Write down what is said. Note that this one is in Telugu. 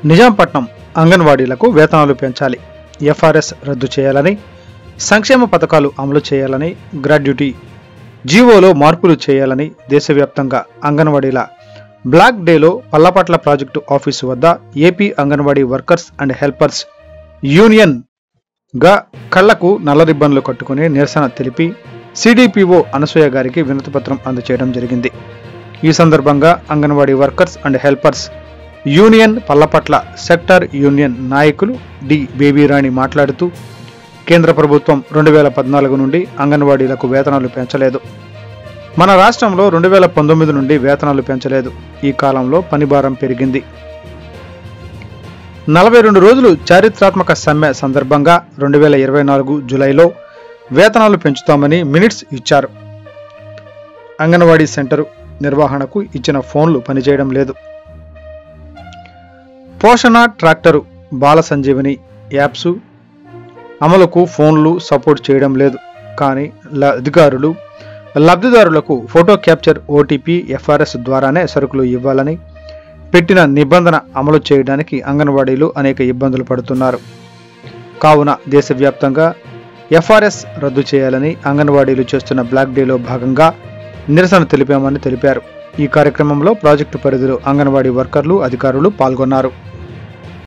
నిజాంపట్నం అంగన్వాడీలకు వేతనాలు పెంచాలి, ఎఫ్ఆర్ఎస్ రద్దు చేయాలని, సంక్షేమ పథకాలు అమలు చేయాలని, గ్రాడ్యుటీ జీవోలో మార్పులు చేయాలని దేశవ్యాప్తంగా అంగన్వాడీల బ్లాక్ డేలో పల్లపట్ల ప్రాజెక్టు ఆఫీసు వద్ద AP anganwadi workers and helpers union గా కళ్లకు నల్ల రిబ్బన్లు కట్టుకుని నిరసన తెలిపి సిడిపిఓ అనసూయ గారికి వినతిపత్రం అందజేయడం జరిగింది. ఈ సందర్భంగా anganwadi workers and helpers union Pallapatla sector union నాయకులు డి బేబీరాణి మాట్లాడుతూ, కేంద్ర ప్రభుత్వం 2014 నుండి అంగన్వాడీలకు వేతనాలు పెంచలేదు. మన రాష్ట్రంలో 2019 నుండి వేతనాలు పెంచలేదు. ఈ కాలంలో పనిభారం పెరిగింది. 42 రోజులు చారిత్రాత్మక సమ్మె సందర్భంగా 2024 జూలైలో వేతనాలు పెంచుతామని మినిట్స్ ఇచ్చారు. అంగన్వాడీ సెంటరు నిర్వహణకు ఇచ్చిన ఫోన్లు పనిచేయడం లేదు. పోషణ ట్రాక్టరు, బాల సంజీవని యాప్స్ అమలుకు ఫోన్లు సపోర్ట్ చేయడం లేదు. కానీ అధికారులు లబ్ధిదారులకు ఫోటో క్యాప్చర్, ఓటీపీ, ఎఫ్ఆర్ఎస్ ద్వారానే సరుకులు ఇవ్వాలని పెట్టిన నిబంధన అమలు చేయడానికి అంగన్వాడీలు అనేక ఇబ్బందులు పడుతున్నారు. కావున దేశవ్యాప్తంగా ఎఫ్ఆర్ఎస్ రద్దు చేయాలని అంగన్వాడీలు చేస్తున్న బ్లాక్ డేలో భాగంగా నిరసన తెలిపామని తెలిపారు. ఈ కార్యక్రమంలో ప్రాజెక్టు పరిధిలో అంగన్వాడీ వర్కర్లు, అధికారులు పాల్గొన్నారు.